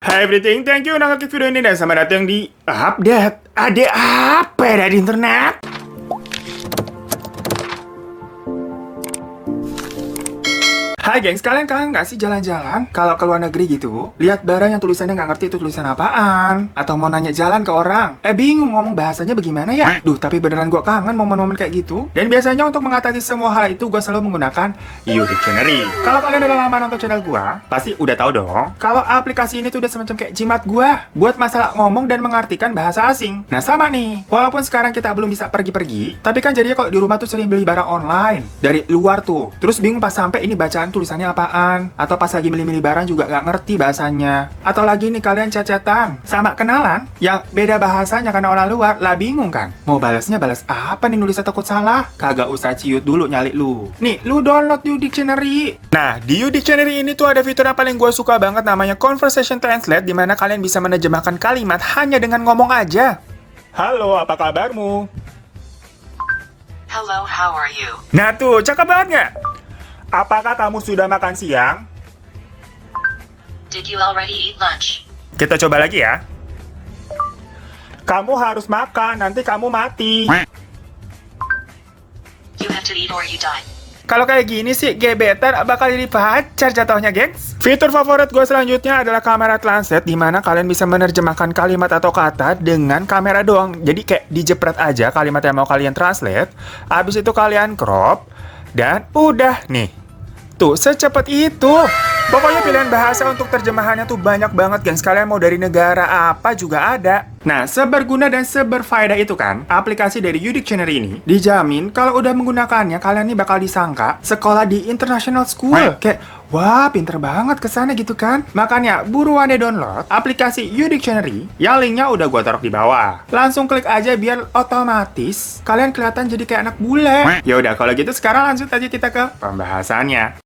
Hai everything, thank you udah ngeklik video ini dan selamat datang di update. Ada apa ya di internet? Hai gengs, kalian kangen nggak sih jalan-jalan? Kalau ke luar negeri gitu, lihat barang yang tulisannya nggak ngerti itu tulisan apaan? Atau mau nanya jalan ke orang? Bingung ngomong bahasanya bagaimana ya? Duh, tapi beneran gue kangen momen-momen kayak gitu. Dan biasanya untuk mengatasi semua hal itu, gue selalu menggunakan YouDictionary. Kalau kalian udah lama nonton channel gue, pasti udah tahu dong. Kalau aplikasi ini tuh udah semacam kayak jimat gue, buat masalah ngomong dan mengartikan bahasa asing. Nah sama nih, walaupun sekarang kita belum bisa pergi-pergi, tapi kan jadinya kalau di rumah tuh sering beli barang online dari luar tuh. Terus bingung pas sampai ini bacaan tulisannya apaan, atau pas lagi milih-milih barang juga nggak ngerti bahasanya, atau lagi nih kalian chat-chatan sama kenalan yang beda bahasanya karena orang luar, lah bingung kan mau balasnya balas apa nih, nulisnya takut salah, kagak usah ciut dulu nyali lu. Nih lu download YouDictionary. Nah di YouDictionary ini tuh ada fitur yang paling gue suka banget, namanya Conversation Translate, dimana kalian bisa menerjemahkan kalimat hanya dengan ngomong aja. Halo, apa kabarmu? Hello, how are you? Nah tuh, cakep banget nggak? Apakah kamu sudah makan siang? Did you already eat lunch? Kita coba lagi ya. Kamu harus makan, nanti kamu mati. You have to eat or you die. Kalau kayak gini sih, gebetan bakal jadi pacar jatuhnya, gengs. Fitur favorit gue selanjutnya adalah kamera translate, di mana kalian bisa menerjemahkan kalimat atau kata dengan kamera doang. Jadi kayak dijepret aja kalimat yang mau kalian translate, abis itu kalian crop, dan udah nih. Tuh, secepat itu. Pokoknya pilihan bahasa untuk terjemahannya tuh banyak banget, gengs. Kalian mau dari negara apa juga ada. Nah, seberguna dan seberfaedah itu kan, aplikasi dari YouDictionary ini dijamin kalau udah menggunakannya, kalian nih bakal disangka sekolah di international school. Kayak, wah pinter banget kesana gitu kan. Makanya, buruan deh download aplikasi YouDictionary, yang linknya udah gua taruh di bawah. Langsung klik aja biar otomatis kalian kelihatan jadi kayak anak bule. Ya udah, kalau gitu sekarang lanjut aja kita ke pembahasannya.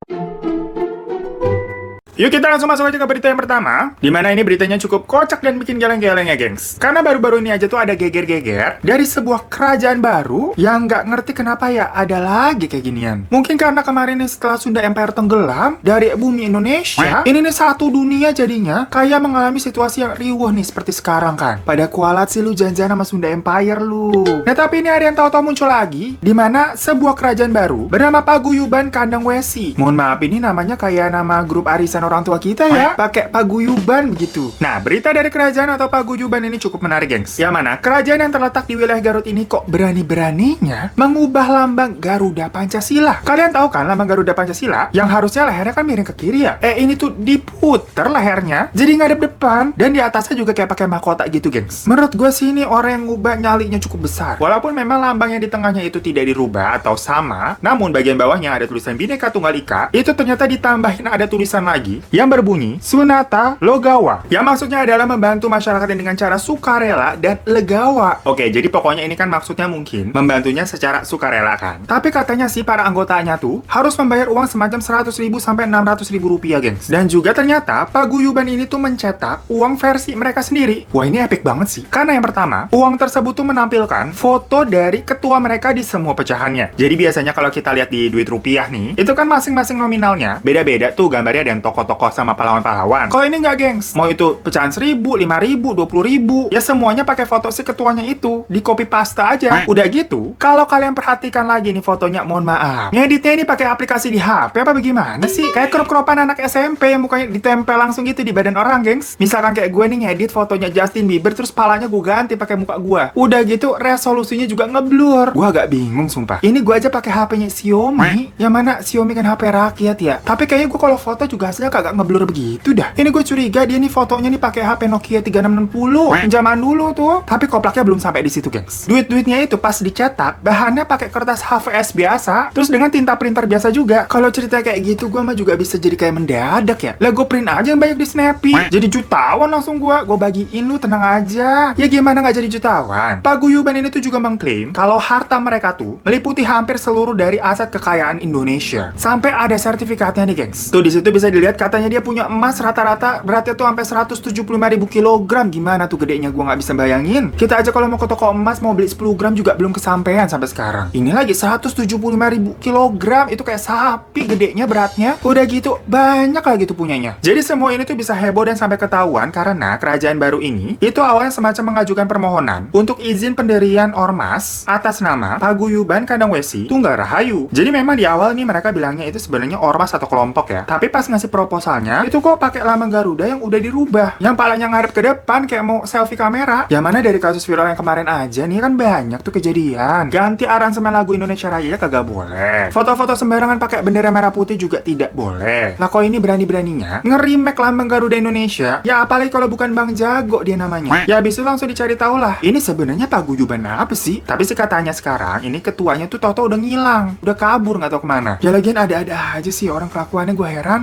Yuk kita langsung masuk aja ke berita yang pertama, dimana ini beritanya cukup kocak dan bikin geleng-geleng ya gengs. Karena baru-baru ini aja tuh ada geger-geger dari sebuah kerajaan baru yang nggak ngerti kenapa ya ada lagi kayak ginian. Mungkin karena kemarin nih setelah Sunda Empire tenggelam dari bumi Indonesia, ini nih satu dunia jadinya kayak mengalami situasi yang riuh nih seperti sekarang kan. Pada kualat sih lu janjian sama Sunda Empire lu. Nah tapi ini ada yang tahu-tahu muncul lagi, dimana sebuah kerajaan baru bernama Paguyuban Kandang Wesi. Mohon maaf, ini namanya kayak nama grup arisan orang tua kita ya, pakai paguyuban begitu. Nah, berita dari kerajaan atau paguyuban ini cukup menarik, gengs. Yang mana kerajaan yang terletak di wilayah Garut ini kok berani-beraninya mengubah lambang Garuda Pancasila. Kalian tahu kan lambang Garuda Pancasila yang harusnya lehernya kan miring ke kiri ya? Ini tuh diputer lehernya jadi ngadep depan, dan di atasnya juga kayak pakai mahkota gitu, gengs. Menurut gue sih ini orang yang ngubah nyalinya cukup besar. Walaupun memang lambang yang di tengahnya itu tidak dirubah atau sama, namun bagian bawahnya ada tulisan Bhinneka Tunggal Ika, itu ternyata ditambahin ada tulisan lagi yang berbunyi Sunata Logawa, yang maksudnya adalah membantu masyarakat dengan cara sukarela dan legawa. Oke, jadi pokoknya ini kan maksudnya mungkin membantunya secara sukarela kan. Tapi katanya sih para anggotanya tuh harus membayar uang semacam 100.000 sampai 600.000 rupiah, gengs. Dan juga ternyata paguyuban ini tuh mencetak uang versi mereka sendiri. Wah, ini epic banget sih. Karena yang pertama, uang tersebut tuh menampilkan foto dari ketua mereka di semua pecahannya. Jadi biasanya kalau kita lihat di duit rupiah nih, itu kan masing-masing nominalnya beda-beda tuh gambarnya, dan tokoh-tokoh sama pahlawan-pahlawan. Kalau ini nggak, gengs. Mau itu pecahan 1.000, 5.000, 20.000, ya semuanya pakai foto si ketuanya itu, di copy paste aja. Udah gitu, kalau kalian perhatikan lagi nih fotonya, mohon maaf, ngeditnya ini pakai aplikasi di HP apa bagaimana sih? Kayak crop-cropan anak SMP yang mukanya ditempel langsung gitu di badan orang, gengs. Misalkan kayak gue nih ngedit fotonya Justin Bieber, terus palanya gue ganti pakai muka gue. Udah gitu, resolusinya juga ngeblur. Gue agak bingung sumpah. Ini gue aja pakai HP-nya Xiaomi, yang mana Xiaomi kan HP rakyat ya. Tapi kayaknya gue kalau foto juga hasilnya kagak ngeblur begitu dah. Ini gue curiga dia nih fotonya nih pakai HP Nokia 3660 zaman dulu tuh. Tapi koplaknya belum sampai di situ, gengs. Duit-duitnya itu pas dicetak, bahannya pakai kertas HVS biasa, terus dengan tinta printer biasa juga. Kalau cerita kayak gitu, gue mah juga bisa jadi kayak mendadak ya. Lah gue print aja yang banyak di Snappy, jadi jutawan langsung gue bagiin lu, tenang aja. Ya gimana nggak jadi jutawan? Paguyuban ini tuh juga mengklaim kalau harta mereka tuh meliputi hampir seluruh dari aset kekayaan Indonesia. Sampai ada sertifikatnya nih, gengs. Tuh di situ bisa dilihat katanya dia punya emas rata-rata beratnya tuh sampai 175.000 kilogram. Gimana tuh gedenya, gua nggak bisa bayangin. Kita aja kalau mau ke toko emas mau beli 10 gram juga belum kesampaian sampai sekarang. Ini lagi 175.000 kilogram, itu kayak sapi gedenya beratnya. Udah gitu banyak lagi tuh punyanya. Jadi semua ini tuh bisa heboh dan sampai ketahuan karena kerajaan baru ini itu awalnya semacam mengajukan permohonan untuk izin pendirian ormas atas nama Paguyuban Kandang Wesi Tunggal Rahayu. Jadi memang di awal nih mereka bilangnya itu sebenarnya ormas atau kelompok ya. Tapi pas ngasih proposalnya itu kok pakai lambang Garuda yang udah dirubah, yang palanya ngadep ke depan kayak mau selfie kamera. Yang mana dari kasus viral yang kemarin aja nih kan banyak tuh kejadian. Ganti aransemen lagu Indonesia Raya kagak boleh. Foto-foto sembarangan pakai bendera merah putih juga tidak boleh. Lah kok ini berani-beraninya nge-remake lambang Garuda Indonesia? Ya apalagi kalau bukan Bang Jago dia namanya. Ya habis itu langsung dicari tahu lah. Ini sebenarnya paguyuban apa sih? Tapi sih katanya sekarang ini ketuanya tuh tau-tau udah ngilang, udah kabur nggak tahu kemana. Ya lagian ada-ada aja sih orang kelakuannya, gue heran.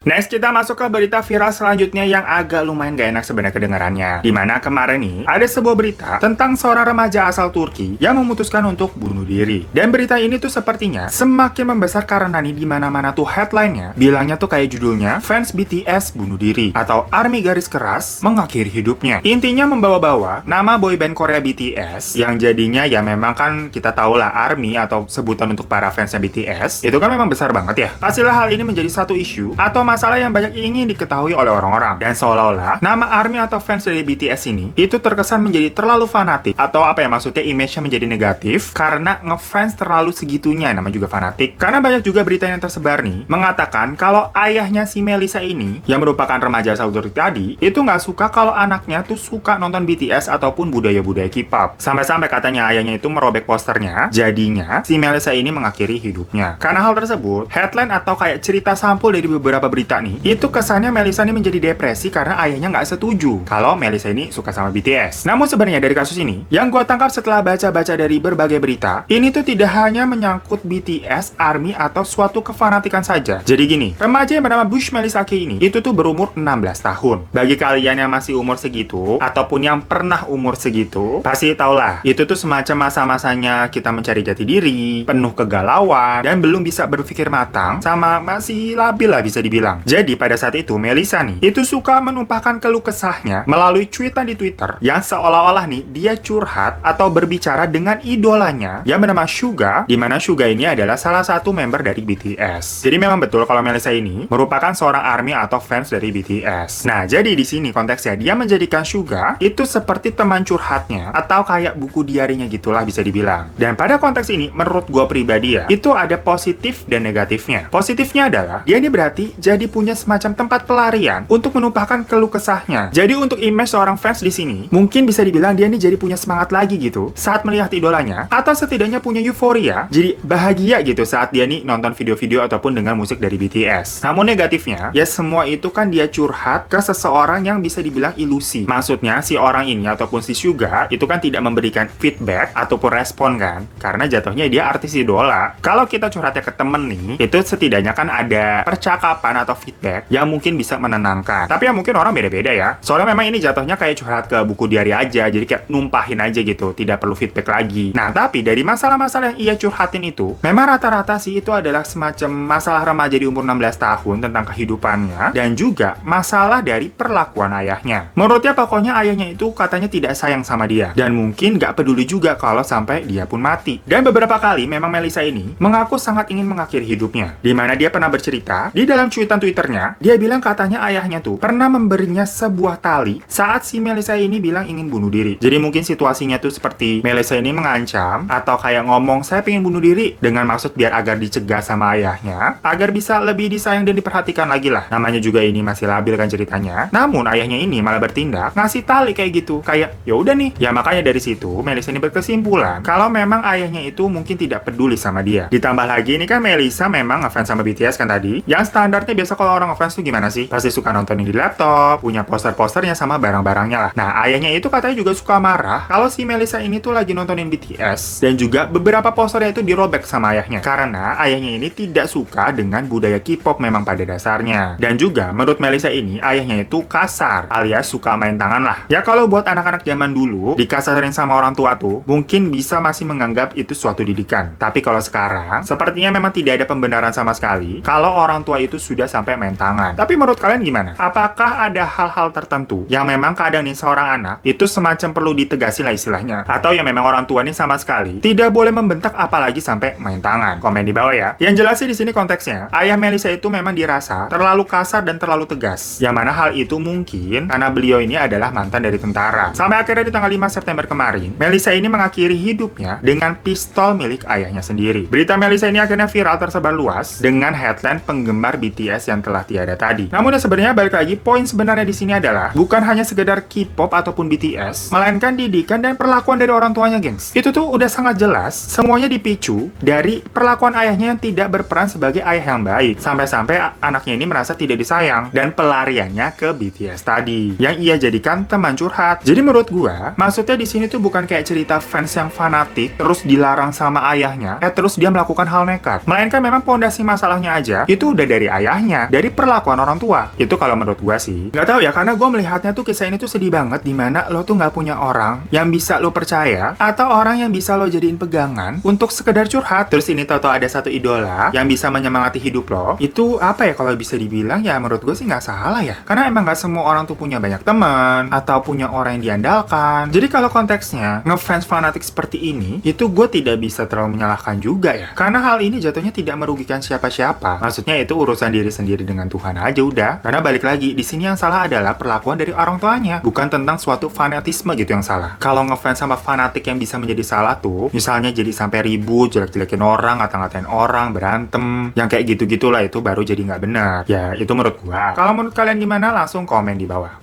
Next, kita masuk ke berita viral selanjutnya yang agak lumayan gak enak sebenarnya kedengarannya. Dimana kemarin nih, ada sebuah berita tentang seorang remaja asal Turki yang memutuskan untuk bunuh diri. Dan berita ini tuh sepertinya semakin membesar karena nih dimana-mana tuh headline-nya bilangnya tuh kayak judulnya Fans BTS bunuh diri atau ARMY garis keras mengakhiri hidupnya. Intinya membawa-bawa nama boyband Korea BTS yang jadinya ya memang kan kita tahu lah ARMY atau sebutan untuk para fansnya BTS itu kan memang besar banget ya. Pastilah hal ini menjadi satu isu atau masalah yang banyak ingin diketahui oleh orang-orang. Dan seolah-olah nama ARMY atau fans dari BTS ini itu terkesan menjadi terlalu fanatik atau apa ya, maksudnya image-nya menjadi negatif karena ngefans terlalu segitunya, nama juga fanatik. Karena banyak juga berita yang tersebar nih mengatakan kalau ayahnya si Melisa ini yang merupakan remaja asal Turki tadi itu nggak suka kalau anaknya tuh suka nonton BTS ataupun budaya-budaya K-pop. Sampai-sampai katanya ayahnya itu merobek posternya, jadinya si Melisa ini mengakhiri hidupnya. Karena hal tersebut, headline atau kayak cerita sampul dari beberapa berita nih, itu kesannya Melisa ini menjadi depresi karena ayahnya nggak setuju kalau Melisa ini suka sama BTS. Namun sebenarnya dari kasus ini, yang gue tangkap setelah baca-baca dari berbagai berita, ini tuh tidak hanya menyangkut BTS, ARMY, atau suatu kefanatikan saja. Jadi gini, remaja yang bernama Bush Melisaki ini, itu tuh berumur 16 tahun. Bagi kalian yang masih umur segitu, ataupun yang pernah umur segitu, pasti tau lah, itu tuh semacam masa-masanya kita mencari jati diri, penuh kegalauan, dan belum bisa berpikir matang, sama masih labil lah bisa dibilang. Jadi pada saat itu Melisa nih itu suka menumpahkan keluh kesahnya melalui cuitan di Twitter yang seolah-olah nih dia curhat atau berbicara dengan idolanya yang bernama Suga, di mana Suga ini adalah salah satu member dari BTS. Jadi memang betul kalau Melisa ini merupakan seorang ARMY atau fans dari BTS. Nah, jadi di sini konteksnya dia menjadikan Suga itu seperti teman curhatnya atau kayak buku diarinya gitulah bisa dibilang. Dan pada konteks ini menurut gue pribadi ya, itu ada positif dan negatifnya. Positifnya adalah dia ini berarti jadi punya semacam tempat pelarian untuk menumpahkan keluh kesahnya. Jadi untuk image seorang fans di sini, mungkin bisa dibilang dia nih jadi punya semangat lagi gitu saat melihat idolanya, atau setidaknya punya euforia, jadi bahagia gitu saat dia nih nonton video-video ataupun dengar musik dari BTS. Namun negatifnya, ya semua itu kan dia curhat ke seseorang yang bisa dibilang ilusi. Maksudnya si orang ini ataupun si Suga itu kan tidak memberikan feedback ataupun respon kan, karena jatuhnya dia artis idola. Kalau kita curhatnya ke temen nih, itu setidaknya kan ada percakapan atau feedback yang mungkin bisa menenangkan. Tapi ya mungkin orang beda-beda ya. Soalnya memang ini jatuhnya kayak curhat ke buku diary aja, jadi kayak numpahin aja gitu, tidak perlu feedback lagi. Nah, tapi dari masalah-masalah yang ia curhatin itu, memang rata-rata sih itu adalah semacam masalah remaja di umur 16 tahun tentang kehidupannya dan juga masalah dari perlakuan ayahnya. Menurutnya pokoknya ayahnya itu katanya tidak sayang sama dia dan mungkin gak peduli juga kalau sampai dia pun mati. Dan beberapa kali memang Melisa ini mengaku sangat ingin mengakhiri hidupnya, di mana dia pernah bercerita di dalam cuitan Twitternya, dia bilang katanya ayahnya tuh pernah memberinya sebuah tali saat si Melisa ini bilang ingin bunuh diri. Jadi mungkin situasinya tuh seperti Melisa ini mengancam atau kayak ngomong saya pengen bunuh diri dengan maksud biar agar dicegah sama ayahnya, agar bisa lebih disayang dan diperhatikan lagi lah. Namanya juga ini masih labil kan ceritanya. Namun ayahnya ini malah bertindak ngasih tali kayak gitu, kayak ya udah nih. Ya makanya dari situ Melisa ini berkesimpulan kalau memang ayahnya itu mungkin tidak peduli sama dia. Ditambah lagi ini kan Melisa memang ngefans sama BTS kan tadi, yang standarnya biasa biasa kalau orang ngefans tuh gimana sih? Pasti suka nontonin di laptop, punya poster-posternya sama barang-barangnya lah. Nah, ayahnya itu katanya juga suka marah kalau si Melissa ini tuh lagi nontonin BTS dan juga beberapa posternya itu dirobek sama ayahnya karena ayahnya ini tidak suka dengan budaya K-pop memang pada dasarnya. Dan juga menurut Melissa ini ayahnya itu kasar alias suka main tangan lah. Ya kalau buat anak-anak zaman dulu dikasarin sama orang tua tuh mungkin bisa masih menganggap itu suatu didikan. Tapi kalau sekarang sepertinya memang tidak ada pembenaran sama sekali kalau orang tua itu sudah sampai main tangan. Tapi menurut kalian gimana? Apakah ada hal-hal tertentu yang memang kadang nih seorang anak itu semacam perlu ditegasi lah istilahnya, atau yang memang orang tua nih sama sekali tidak boleh membentak apalagi sampai main tangan? Komen di bawah ya. Yang jelas sih di sini konteksnya ayah Melissa itu memang dirasa terlalu kasar dan terlalu tegas. Yang mana hal itu mungkin karena beliau ini adalah mantan dari tentara. Sampai akhirnya di tanggal 5 September kemarin, Melissa ini mengakhiri hidupnya dengan pistol milik ayahnya sendiri. Berita Melissa ini akhirnya viral tersebar luas dengan headline penggemar BTS yang telah tiada tadi. Namun sebenarnya balik lagi, poin sebenarnya di sini adalah bukan hanya sekedar K-pop ataupun BTS, melainkan didikan dan perlakuan dari orang tuanya, gengs. Itu tuh udah sangat jelas, semuanya dipicu dari perlakuan ayahnya yang tidak berperan sebagai ayah yang baik. Sampai-sampai anaknya ini merasa tidak disayang dan pelariannya ke BTS tadi, yang ia jadikan teman curhat. Jadi menurut gua, maksudnya di sini tuh bukan kayak cerita fans yang fanatik terus dilarang sama ayahnya, terus dia melakukan hal nekat. Melainkan memang pondasi masalahnya aja itu udah dari ayahnya, dari perlakuan orang tua. Itu kalau menurut gua sih. Nggak tahu ya, karena gua melihatnya tuh kisah ini tuh sedih banget, dimana lo tuh nggak punya orang yang bisa lo percaya atau orang yang bisa lo jadiin pegangan untuk sekedar curhat. Terus ini tahu-tahu ada satu idola yang bisa menyemangati hidup lo. Itu apa ya, kalau bisa dibilang ya menurut gue sih nggak salah ya. Karena emang nggak semua orang tuh punya banyak teman atau punya orang yang diandalkan. Jadi kalau konteksnya ngefans fanatik seperti ini, itu gue tidak bisa terlalu menyalahkan juga ya. Karena hal ini jatuhnya tidak merugikan siapa-siapa. Maksudnya itu urusan diri sendiri dengan Tuhan aja udah. Karena balik lagi, di sini yang salah adalah perlakuan dari orang tuanya, bukan tentang suatu fanatisme gitu yang salah. Kalau ngefans sama fanatik yang bisa menjadi salah tuh, misalnya jadi sampai ribut, jelek-jelekin orang, ngata-ngatain orang, berantem, yang kayak gitu-gitulah, itu baru jadi nggak benar. Ya, itu menurut gua. Kalau menurut kalian gimana? Langsung komen di bawah.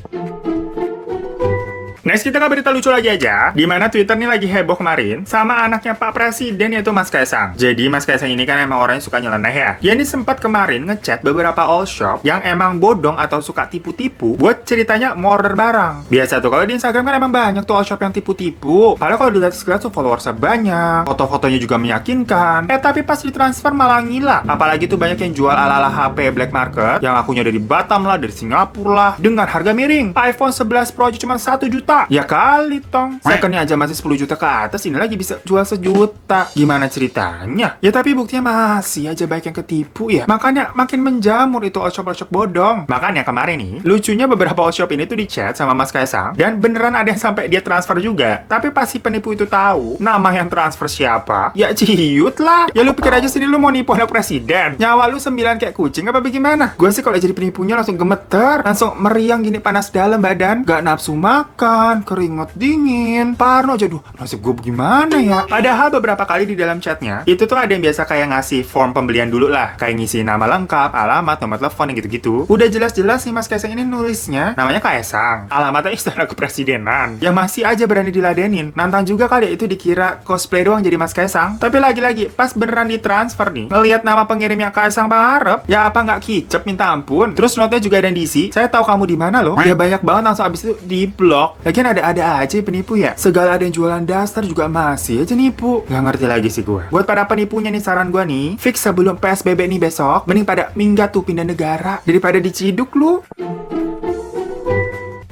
Next, kita ke berita lucu lagi aja, dimana Twitter nih lagi heboh kemarin sama anaknya Pak Presiden, yaitu Mas Kaisang. Jadi Mas Kaisang ini kan emang orangnya suka nyeleneh ya. Dia ini sempat kemarin ngechat beberapa all shop yang emang bodong atau suka tipu-tipu buat ceritanya mau order barang. Biasa tuh kalau di Instagram kan emang banyak tuh all shop yang tipu-tipu. Padahal kalau dilihat sekilas tuh followersnya banyak, foto-fotonya juga meyakinkan. Tapi pas ditransfer malah ngilang. Apalagi tuh banyak yang jual ala-ala HP black market yang akunya dari Batam lah, dari Singapura lah, dengan harga miring. iPhone 11 Pro aja cuma 1 juta. Ya kali tong, secondnya aja masih 10 juta ke atas, ini lagi bisa jual 1 juta. Gimana ceritanya? Ya tapi buktinya masih aja banyak yang ketipu ya. Makanya makin menjamur itu all shop bodong. Makanya kemarin nih, lucunya beberapa all shop ini tuh di chat sama Mas Kaisang, dan beneran ada yang sampai dia transfer juga. Tapi pas si penipu itu tahu nama yang transfer siapa, ya ciut lah. Ya lu pikir aja sini lu mau nipu anak presiden, nyawa lu 9 kayak kucing apa bagaimana? Gue sih kalau jadi penipunya langsung gemeter, langsung meriang gini, panas dalam badan, gak nafsu makan, keringat dingin, parno aja. Duh, nasib gue gimana ya? Padahal beberapa kali di dalam chatnya itu tuh ada yang biasa kayak ngasih form pembelian dulu lah, kayak ngisi nama lengkap, alamat, nomor telepon, yang gitu-gitu. Udah jelas-jelas nih Mas Kaisang ini nulisnya namanya Kaisang, alamatnya istana kepresidenan, yang masih aja berani diladenin. Nantang juga kali ya itu dikira cosplay doang jadi Mas Kaisang. Tapi lagi-lagi pas beneran ditransfer nih, ngelihat nama pengirimnya Kaisang Pangarep, ya apa nggak kicep minta ampun. Terus notnya juga ada yang diisi, saya tahu kamu di mana loh. Ya banyak banget, langsung abis itu di blok. Lagian ada-ada aja penipu ya. Segala ada yang jualan daster juga masih aja nipu. Nggak ngerti lagi sih gue. Buat para penipunya nih, saran gue nih, fix sebelum PSBB nih besok, mending pada minggat tuh pindah negara daripada diciduk lu.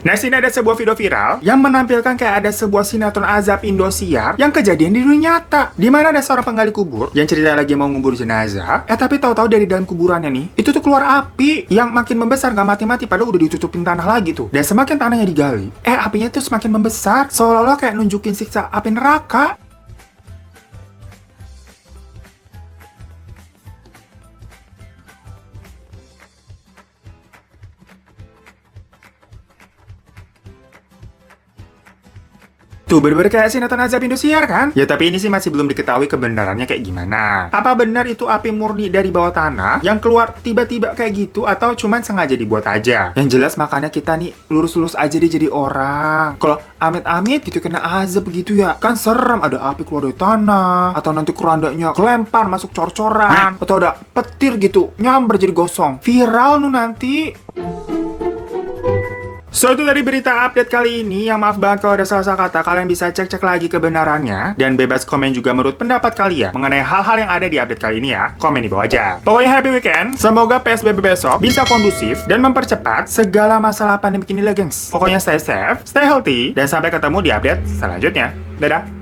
Nah, sini ada sebuah video viral yang menampilkan kayak ada sebuah sinetron azab Indosiar yang kejadian di dunia nyata. Di mana ada seorang penggali kubur yang cerita lagi mau ngubur jenazah, tapi tahu-tahu dari dalam kuburannya nih, itu tuh keluar api yang makin membesar, gak mati-mati, padahal udah ditutupin tanah lagi tuh. Dan semakin tanahnya digali, apinya tuh semakin membesar, seolah-olah kayak nunjukin siksa api neraka. Tuh bener-bener kayak sinetron azab Indosiar kan? Ya tapi ini sih masih belum diketahui kebenarannya kayak gimana. Apa benar itu api murni dari bawah tanah yang keluar tiba-tiba kayak gitu atau cuman sengaja dibuat aja? Yang jelas makanya kita nih lurus-lurus aja deh jadi orang. Kalau amit-amit gitu kena azab begitu ya, kan serem, ada api keluar dari tanah atau nanti kerandanya kelempar masuk cor-coran atau ada petir gitu nyamber jadi gosong. Viral nu nanti. So, itu tadi berita update kali ini. Yang maaf banget kalau ada salah-salah kata. Kalian bisa cek-cek lagi kebenarannya. Dan bebas komen juga menurut pendapat kalian mengenai hal-hal yang ada di update kali ini ya. Komen di bawah aja. Pokoknya happy weekend. Semoga PSBB besok bisa kondusif dan mempercepat segala masalah pandemi ini lah, gengs. Pokoknya stay safe, stay healthy, dan sampai ketemu di update selanjutnya. Dadah!